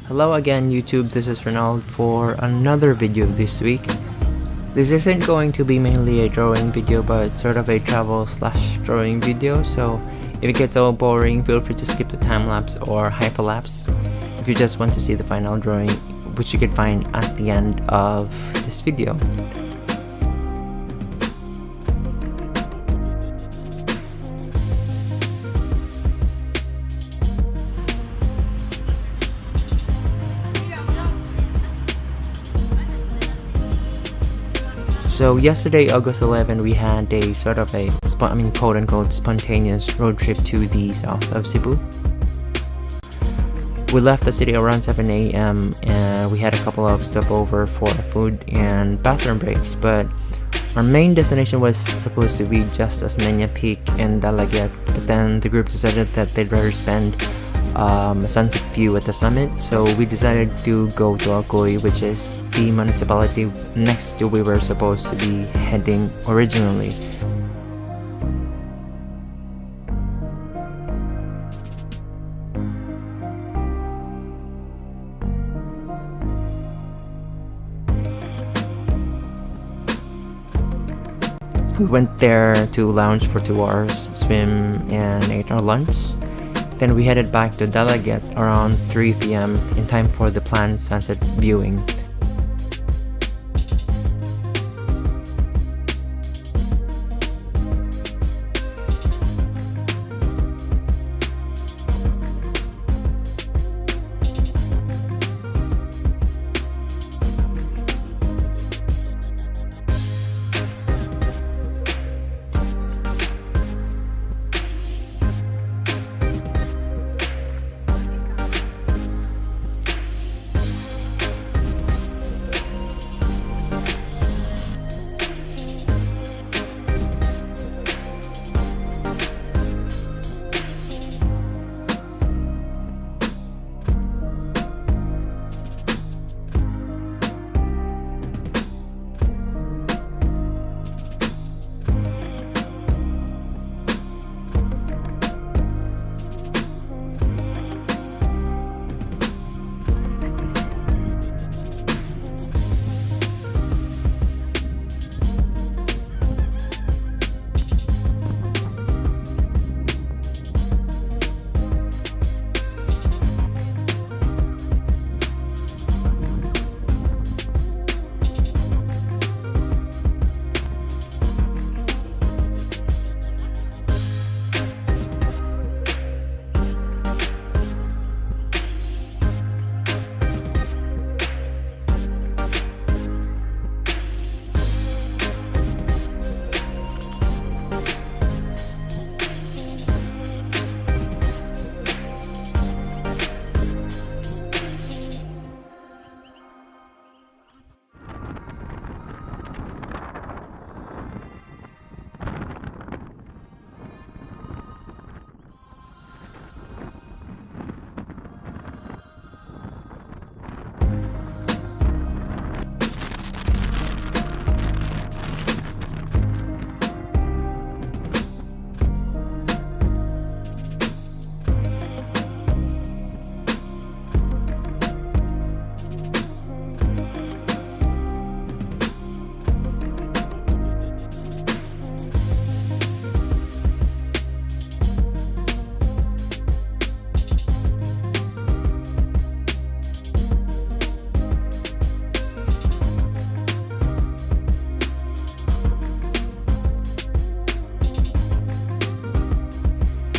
Hello again YouTube, this is Ronald for another video this week. This isn't going to be mainly a drawing video but sort of a travel slash drawing video, so if it gets all boring, feel free to skip the time-lapse or hyperlapse if you just want to see the final drawing, which you can find at the end of this video. So yesterday, August 11, we had a sort of a quote-unquote spontaneous road trip to the south of Cebu. We left the city around 7 a.m. and we had a couple of stopover for food and bathroom breaks, but our main destination was supposed to be just Osmeña Peak in Dalaget, but then the group decided that they'd rather spend a sunset view at the summit, so we decided to go to Alcoy, which is the municipality next to where we were supposed to be heading originally. We went there to lounge for 2 hours, swim, and ate our lunch. Then we headed back to Dalaget around 3 p.m. in time for the planned sunset viewing.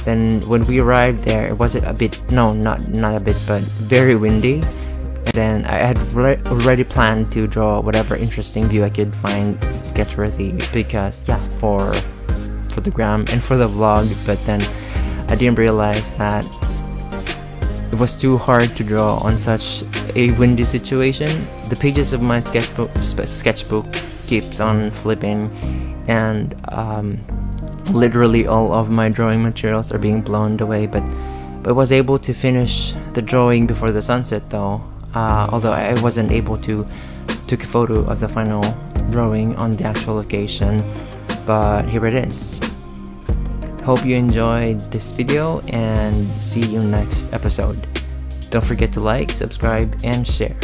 Then when we arrived there, it was a bit, no, not a bit, but very windy. And then I had already planned to draw whatever interesting view I could find sketch-worthy, because yeah, for the gram and for the vlog. But then I didn't realize that it was too hard to draw on such a windy situation. The pages of my sketchbook keeps on flipping, and literally all of my drawing materials are being blown away, but I was able to finish the drawing before the sunset though, although I wasn't able to take a photo of the final drawing on the actual location, but here it is. Hope you enjoyed this video and see you next episode. Don't forget to like, subscribe, and share.